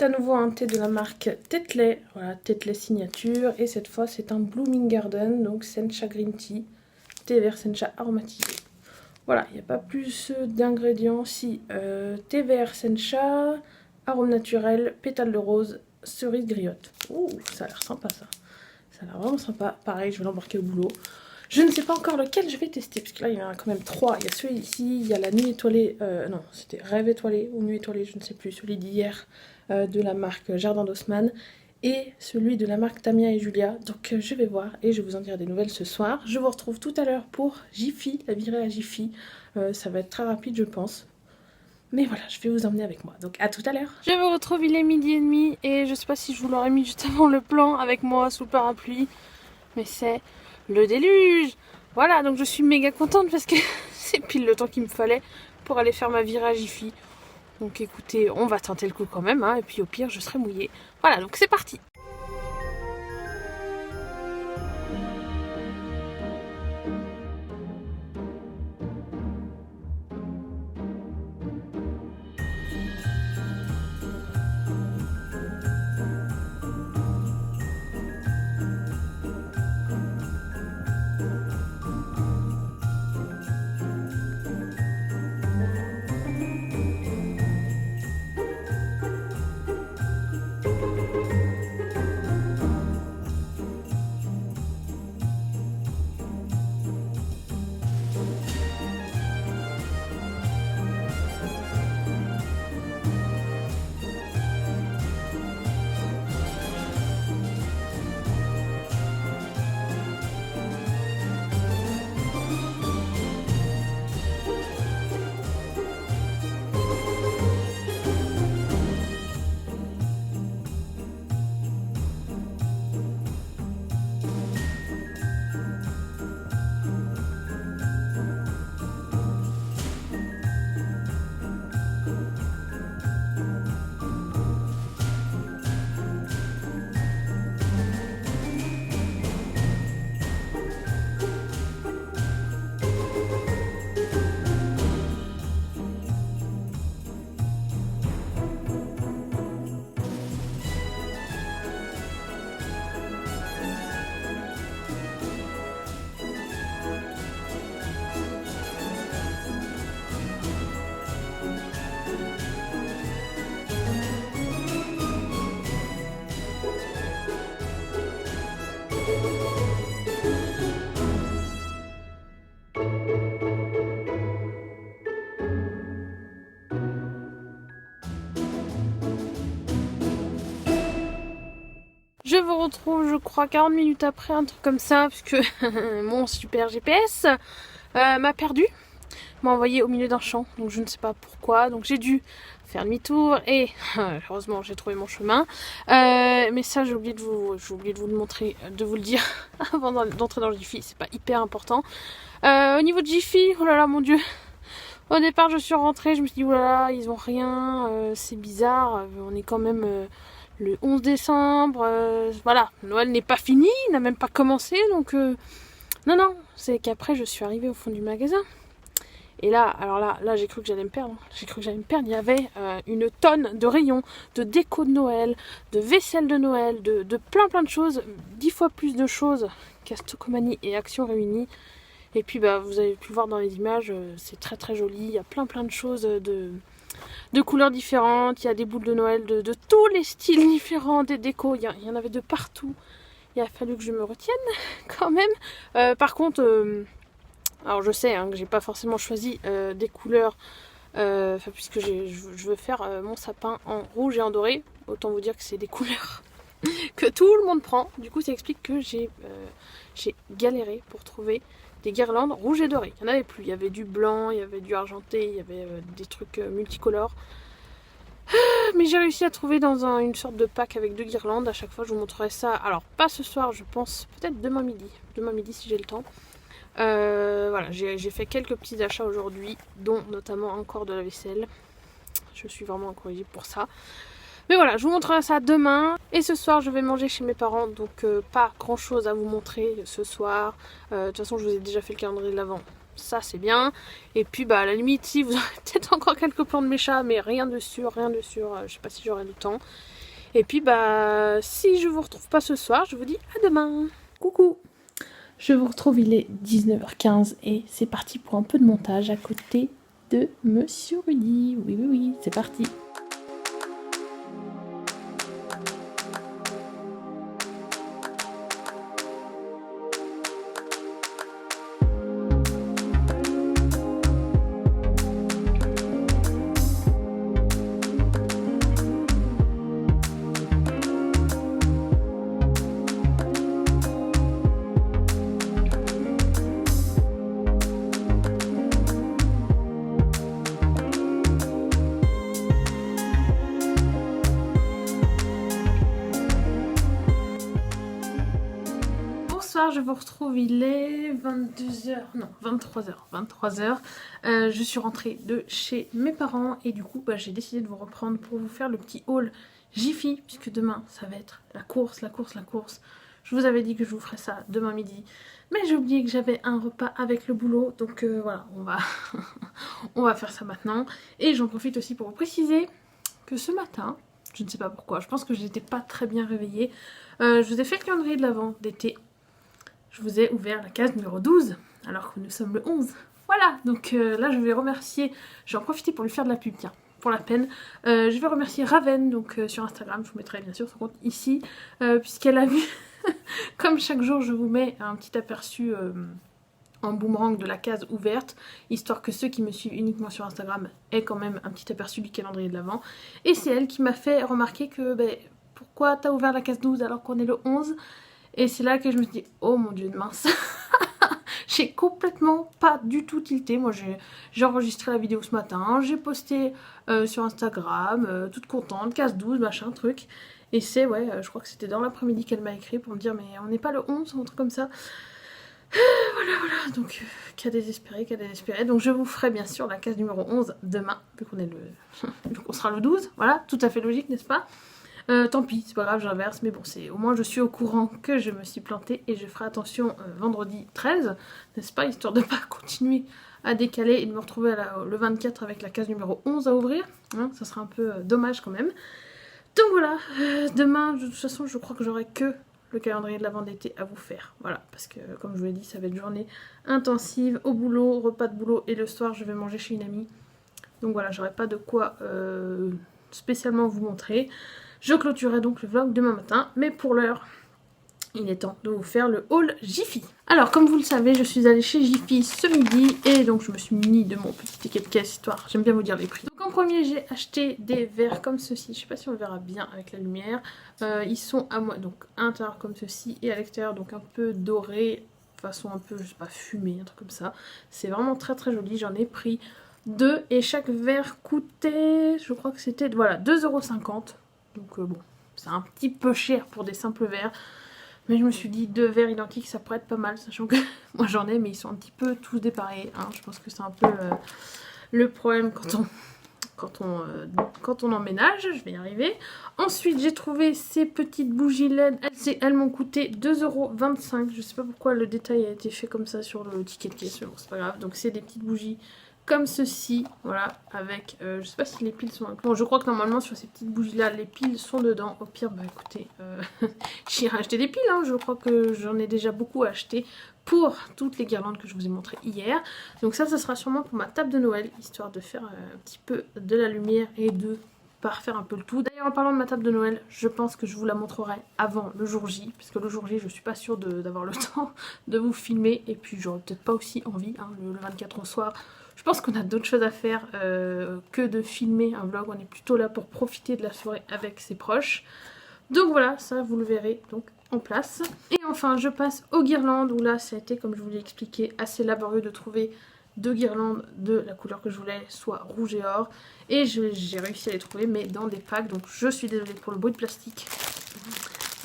À nouveau un thé de la marque Tetley, voilà, Tetley signature, et cette fois c'est un Blooming Garden, donc Sencha Green Tea, thé vert Sencha aromatisé. Voilà, il n'y a pas plus d'ingrédients, si thé vert Sencha, arôme naturel, pétales de rose, cerise griotte. Ouh, ça a l'air sympa ça, ça a l'air vraiment sympa. Pareil, je vais l'embarquer au boulot. Je ne sais pas encore lequel je vais tester, parce que là il y en a quand même 3. Il y a celui-ci, il y a la nuit étoilée, non c'était rêve étoilé ou nuit étoilée, je ne sais plus, celui d'hier de la marque Jardin d'Haussmann, et celui de la marque Tamia et Julia. Donc je vais voir et je vous en dirai des nouvelles ce soir. Je vous retrouve tout à l'heure pour Jiffy, la virée à Jiffy. Ça va être très rapide je pense. Mais voilà, je vais vous emmener avec moi. Donc à tout à l'heure. Je vous retrouve, il est 12h30 et je sais pas si je vous l'aurais mis juste avant le plan avec moi sous le parapluie. Mais c'est le déluge. Voilà, donc je suis méga contente parce que c'est pile le temps qu'il me fallait pour aller faire ma virée à Jiffy. Donc écoutez, on va tenter le coup quand même, hein, et puis au pire je serai mouillée. Voilà, donc c'est parti. Je vous retrouve, je crois, 40 minutes après, un truc comme ça, puisque mon super GPS m'a perdu, m'a envoyé au milieu d'un champ, donc je ne sais pas pourquoi, donc j'ai dû faire demi-tour et heureusement j'ai trouvé mon chemin. Mais ça j'ai oublié de vous le montrer, de vous le dire avant d'entrer dans le Jiffy, c'est pas hyper important. Au niveau de Jiffy, oh là là mon dieu, au départ je suis rentrée, je me suis dit oh là là ils ont rien, c'est bizarre, on est quand même le 11 décembre, voilà, Noël n'est pas fini, il n'a même pas commencé, donc non, c'est qu'après je suis arrivée au fond du magasin. Et là, alors là j'ai cru que j'allais me perdre. Il y avait une tonne de rayons, de déco de Noël, de vaisselle de Noël, de plein de choses. 10 fois plus de choses qu'à Stocomanie et Action réunies. Et puis bah, vous avez pu le voir dans les images, c'est très joli. Il y a plein de choses de couleurs différentes. Il y a des boules de Noël de tous les styles différents, des décos. Il y en avait de partout. Il a fallu que je me retienne quand même. Par contre... alors je sais que j'ai pas forcément choisi des couleurs, puisque je veux faire mon sapin en rouge et en doré. Autant vous dire que c'est des couleurs que tout le monde prend. Du coup ça explique que j'ai galéré pour trouver des guirlandes rouges et dorées. Il n'y en avait plus, il y avait du blanc, il y avait du argenté, il y avait des trucs multicolores. Mais j'ai réussi à trouver dans une sorte de pack avec 2 guirlandes. À chaque fois je vous montrerai ça. Alors pas ce soir je pense, peut-être demain midi si j'ai le temps. Voilà, j'ai fait quelques petits achats aujourd'hui, dont notamment encore de la vaisselle. Je suis vraiment incorrigible pour ça. Mais voilà, je vous montrerai ça demain. Et ce soir, je vais manger chez mes parents, donc pas grand chose à vous montrer ce soir. De toute façon, je vous ai déjà fait le calendrier de l'Avent. Ça, c'est bien. Et puis, bah, à la limite, si vous aurez peut-être encore quelques plans de mes chats, mais rien de sûr. Je sais pas si j'aurai le temps. Et puis, bah, si je vous retrouve pas ce soir, je vous dis à demain. Coucou! Je vous retrouve, il est 19h15 et c'est parti pour un peu de montage à côté de Monsieur Rudy. Oui, c'est parti. Je vous retrouve, il est 22h, non 23h. Je suis rentrée de chez mes parents et du coup bah, j'ai décidé de vous reprendre pour vous faire le petit haul Jiffy, puisque demain ça va être la course. Je vous avais dit que je vous ferais ça demain midi, mais j'ai oublié que j'avais un repas avec le boulot, donc voilà, on va faire ça maintenant. Et j'en profite aussi pour vous préciser que ce matin, je ne sais pas pourquoi, je pense que je n'étais pas très bien réveillée, je vous ai fait le calendrier de l'Avent d'été. Je vous ai ouvert la case numéro 12, alors que nous sommes le 11. Voilà, donc là je vais remercier, je vais en profiter pour lui faire de la pub, tiens, pour la peine. Je vais remercier Raven, donc sur Instagram, je vous mettrai bien sûr son compte ici, puisqu'elle a vu, comme chaque jour je vous mets un petit aperçu en boomerang de la case ouverte, histoire que ceux qui me suivent uniquement sur Instagram aient quand même un petit aperçu du calendrier de l'Avent. Et c'est elle qui m'a fait remarquer que, pourquoi t'as ouvert la case 12 alors qu'on est le 11 ? Et c'est là que je me suis dit, oh mon dieu de mince. J'ai complètement pas du tout tilté. Moi j'ai enregistré la vidéo ce matin, j'ai posté sur Instagram, toute contente, case 12, machin, truc. Et c'est, ouais, je crois que c'était dans l'après-midi qu'elle m'a écrit pour me dire, mais on n'est pas le 11, un truc comme ça. Voilà, donc cas désespéré. Donc je vous ferai bien sûr la case numéro 11 demain, vu qu'on sera le 12. Voilà, tout à fait logique, n'est-ce pas ? Tant pis, c'est pas grave, j'inverse, mais bon, au moins je suis au courant que je me suis plantée et je ferai attention vendredi 13, n'est-ce pas, histoire de pas continuer à décaler et de me retrouver le 24 avec la case numéro 11 à ouvrir, hein, ça sera un peu dommage quand même. Donc voilà, demain, de toute façon, je crois que j'aurai que le calendrier de l'Avent d'été à vous faire, voilà, parce que comme je vous l'ai dit, ça va être une journée intensive au boulot, repas de boulot, et le soir, je vais manger chez une amie, donc voilà, j'aurai pas de quoi spécialement vous montrer. Je clôturerai donc le vlog demain matin, mais pour l'heure, il est temps de vous faire le haul Jiffy. Alors comme vous le savez, je suis allée chez Jiffy ce midi et donc je me suis munie de mon petit ticket de caisse histoire, j'aime bien vous dire les prix. Donc en premier j'ai acheté des verres comme ceci, je sais pas si on le verra bien avec la lumière. Ils sont à moi, donc à l'intérieur comme ceci et à l'extérieur donc un peu doré, façon un peu, je sais pas, fumée, un truc comme ça. C'est vraiment très très joli, j'en ai pris 2 et chaque verre coûtait, je crois que c'était, voilà, 2,50 €. Donc bon, c'est un petit peu cher pour des simples verres. Mais je me suis dit 2 verres identiques ça pourrait être pas mal, sachant que moi j'en ai mais ils sont un petit peu tous dépareillés. Hein. Je pense que c'est un peu le problème quand on emménage, je vais y arriver. Ensuite j'ai trouvé ces petites bougies LED, elles m'ont coûté 2,25 €. Je sais pas pourquoi le détail a été fait comme ça sur le ticket de caisse, mais bon c'est pas grave. Donc c'est des petites bougies comme ceci, voilà, avec, je sais pas si les piles sont... Bon, je crois que normalement sur ces petites bougies là, les piles sont dedans. Au pire, bah écoutez, j'irai acheter des piles, hein. Je crois que j'en ai déjà beaucoup acheté pour toutes les guirlandes que je vous ai montrées hier. Donc ça sera sûrement pour ma table de Noël, histoire de faire un petit peu de la lumière et de parfaire un peu le tout. D'ailleurs en parlant de ma table de Noël, je pense que je vous la montrerai avant le jour J, puisque le jour J je suis pas sûre d'avoir le temps de vous filmer, et puis j'aurais peut-être pas aussi envie, hein, le 24 au soir. Je pense qu'on a d'autres choses à faire que de filmer un vlog, on est plutôt là pour profiter de la soirée avec ses proches. Donc voilà, ça vous le verrez donc en place. Et enfin je passe aux guirlandes, où là ça a été, comme je vous l'ai expliqué, assez laborieux de trouver 2 guirlandes de la couleur que je voulais, soit rouge et or. Et j'ai réussi à les trouver, mais dans des packs, donc je suis désolée pour le bruit de plastique.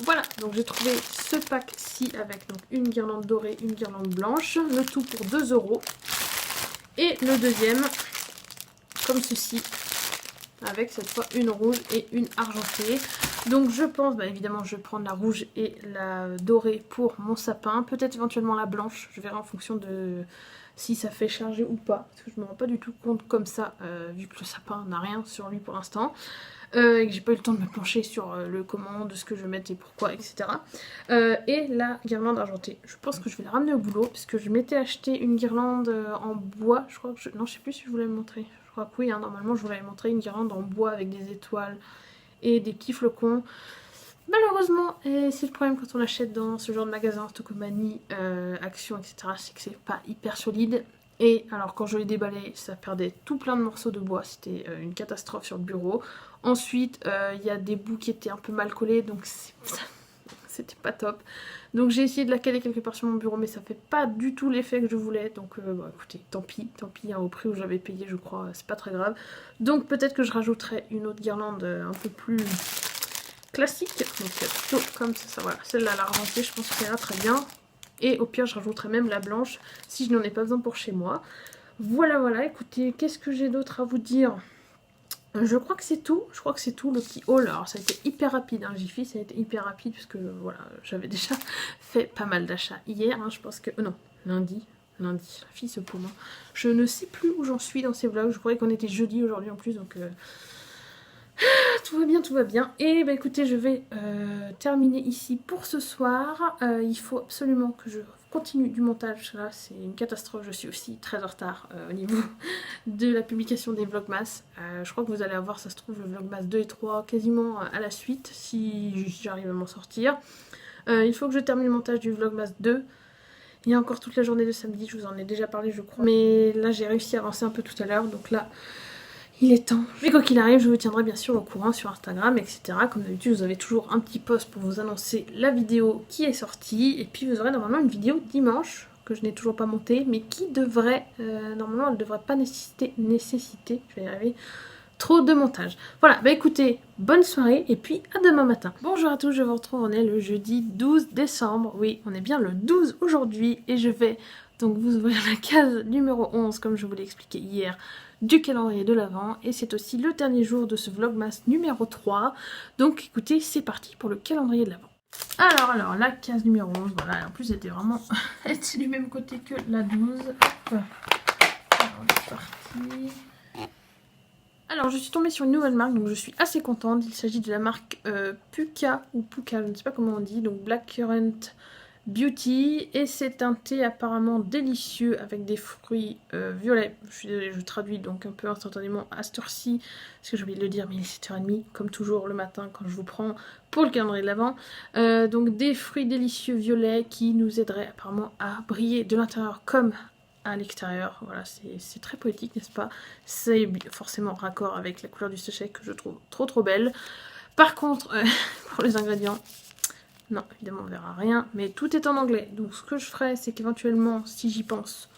Voilà, donc j'ai trouvé ce pack-ci avec donc une guirlande dorée, une guirlande blanche, le tout pour 2 €. Et le deuxième, comme ceci, avec cette fois une rouge et une argentée. Donc je pense, bah évidemment je vais prendre la rouge et la dorée pour mon sapin, peut-être éventuellement la blanche, je verrai en fonction de si ça fait charger ou pas, parce que je me rends pas du tout compte comme ça, vu que le sapin n'a rien sur lui pour l'instant. Et que j'ai pas eu le temps de me pencher sur le comment, de ce que je vais mettre et pourquoi, etc. Et la guirlande argentée, je pense que je vais la ramener au boulot, puisque je m'étais acheté une guirlande en bois, je crois que non, je sais plus si je vous l'avais montré, je crois que oui, hein, normalement je vous l'avais montré, une guirlande en bois avec des étoiles et des petits flocons. Malheureusement, et c'est le problème quand on achète dans ce genre de magasin, Stokomani, Action, etc., c'est que c'est pas hyper solide. Et alors quand je l'ai déballé, ça perdait tout plein de morceaux de bois, c'était une catastrophe sur le bureau. Ensuite, il y a des bouts qui étaient un peu mal collés, donc c'était pas top. Donc j'ai essayé de la caler quelque part sur mon bureau, mais ça fait pas du tout l'effet que je voulais. Donc bah, écoutez, tant pis, hein, au prix où j'avais payé, je crois, c'est pas très grave. Donc peut-être que je rajouterai une autre guirlande un peu plus classique, donc plutôt comme ça, voilà. Celle-là, l'argentée, je pense qu'elle ira très bien. Et au pire, je rajouterai même la blanche si je n'en ai pas besoin pour chez moi. Voilà, voilà, écoutez, qu'est-ce que j'ai d'autre à vous dire ? Je crois que c'est tout, le petit haul. Alors ça a été hyper rapide, hein, Jiffy, ça a été hyper rapide puisque voilà, j'avais déjà fait pas mal d'achats hier, hein, je pense que... non, lundi, la fille se paume. Hein. Je ne sais plus où j'en suis dans ces vlogs, je croyais qu'on était jeudi aujourd'hui en plus, donc... Tout va bien. Et bah écoutez, je vais terminer ici pour ce soir. Il faut absolument que je continue du montage. Là, c'est une catastrophe. Je suis aussi très en retard au niveau de la publication des vlogmas. Je crois que vous allez avoir, ça se trouve, le vlogmas 2 et 3 quasiment à la suite, si j'arrive à m'en sortir. Il faut que je termine le montage du vlogmas 2. Il y a encore toute la journée de samedi, je vous en ai déjà parlé, je crois. Mais là, j'ai réussi à avancer un peu tout à l'heure, donc là... il est temps. Mais quoi qu'il arrive, je vous tiendrai bien sûr au courant sur Instagram, etc. Comme d'habitude, vous avez toujours un petit post pour vous annoncer la vidéo qui est sortie. Et puis vous aurez normalement une vidéo dimanche, que je n'ai toujours pas montée, mais qui devrait, normalement elle ne devrait pas nécessiter, je vais y arriver, trop de montage. Voilà, bah écoutez, bonne soirée et puis à demain matin. Bonjour à tous, je vous retrouve, on est le jeudi 12 décembre. Oui, on est bien le 12 aujourd'hui et je vais donc vous ouvrir la case numéro 11, comme je vous l'ai expliqué hier, du calendrier de l'Avent, et c'est aussi le dernier jour de ce vlogmas numéro 3. Donc écoutez, c'est parti pour le calendrier de l'Avent. Alors, la case numéro 11, voilà, en plus c'était vraiment c'est du même côté que la 12. Hop. Alors c'est parti. Alors je suis tombée sur une nouvelle marque, donc je suis assez contente. Il s'agit de la marque Puka, ou Puka, je ne sais pas comment on dit, donc Blackcurrant Beauty et c'est un thé apparemment délicieux avec des fruits violets. Je suis désolée, je traduis donc un peu instantanément à cette heure-ci parce que j'ai oublié de le dire, mais il est 7h30 comme toujours le matin quand je vous prends pour le calendrier de l'Avent. Donc des fruits délicieux violets qui nous aideraient apparemment à briller de l'intérieur comme à l'extérieur. Voilà, c'est très poétique, n'est-ce pas? C'est forcément raccord avec la couleur du sachet que je trouve trop belle. Par contre, pour les ingrédients, non, évidemment, on verra rien, mais tout est en anglais. Donc ce que je ferai, c'est qu'éventuellement, si j'y pense,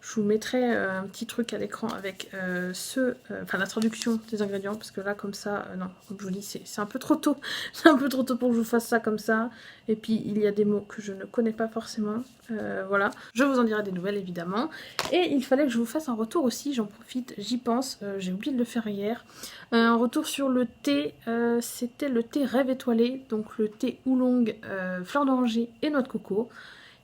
je vous mettrai un petit truc à l'écran avec la traduction des ingrédients, parce que là, comme ça, non, comme je vous dis, c'est un peu trop tôt. C'est un peu trop tôt pour que je vous fasse ça comme ça. Et puis, il y a des mots que je ne connais pas forcément. Voilà, je vous en dirai des nouvelles, évidemment. Et il fallait que je vous fasse un retour aussi, j'en profite, j'y pense, j'ai oublié de le faire hier. Un retour sur le thé, c'était le thé Rêve étoilé, donc le thé oolong, fleur d'oranger et noix de coco.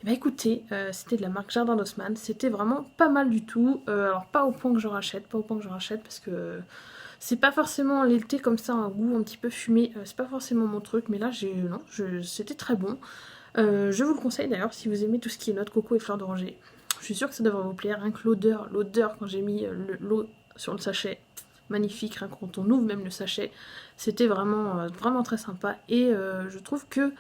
Bah écoutez, c'était de la marque Jardin d'Haussmann, c'était vraiment pas mal du tout, alors pas au point que je rachète, parce que c'est pas forcément les thés comme ça, un goût un petit peu fumé, c'est pas forcément mon truc, mais là c'était très bon. Je vous le conseille d'ailleurs si vous aimez tout ce qui est noix de coco et fleurs d'oranger. Je suis sûre que ça devrait vous plaire, rien que l'odeur quand j'ai mis l'eau sur le sachet, magnifique, rien que quand on ouvre même le sachet, c'était vraiment très sympa et je trouve que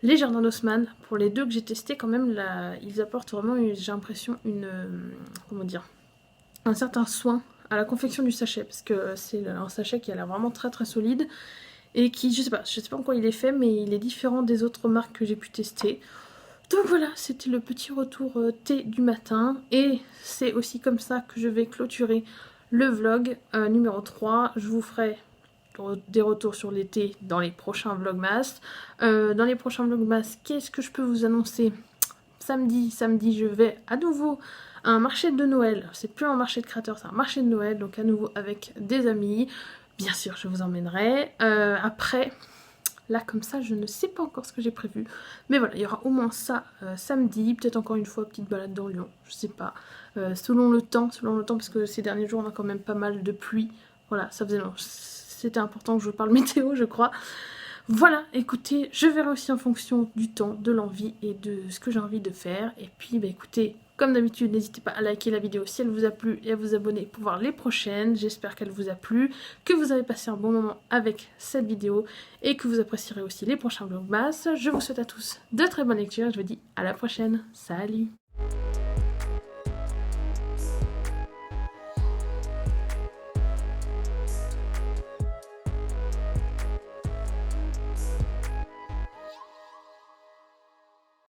les Jardins d'Haussmann, pour les deux que j'ai testés, quand même, ils apportent vraiment, j'ai l'impression, un certain soin à la confection du sachet, parce que c'est un sachet qui a l'air vraiment très solide, et qui, je sais pas en quoi il est fait, mais il est différent des autres marques que j'ai pu tester. Donc voilà, c'était le petit retour thé du matin, et c'est aussi comme ça que je vais clôturer le vlog numéro 3. Je vous ferai des retours sur l'été dans les prochains vlogmas. Dans les prochains vlogmas, qu'est-ce que je peux vous annoncer? Samedi, je vais à nouveau à un marché de Noël. C'est plus un marché de créateurs, c'est un marché de Noël, donc à nouveau avec des amis. Bien sûr, je vous emmènerai. Après, là comme ça, je ne sais pas encore ce que j'ai prévu. Mais voilà, il y aura au moins ça samedi. Peut-être encore une fois, petite balade dans Lyon, je sais pas. Selon le temps, parce que ces derniers jours, on a quand même pas mal de pluie. Voilà, ça faisait long. C'était important que je parle météo, je crois. Voilà, écoutez, je verrai aussi en fonction du temps, de l'envie et de ce que j'ai envie de faire. Et puis, bah écoutez, comme d'habitude, n'hésitez pas à liker la vidéo si elle vous a plu et à vous abonner pour voir les prochaines. J'espère qu'elle vous a plu, que vous avez passé un bon moment avec cette vidéo et que vous apprécierez aussi les prochains vlogmas. Je vous souhaite à tous de très bonnes lectures et je vous dis à la prochaine. Salut!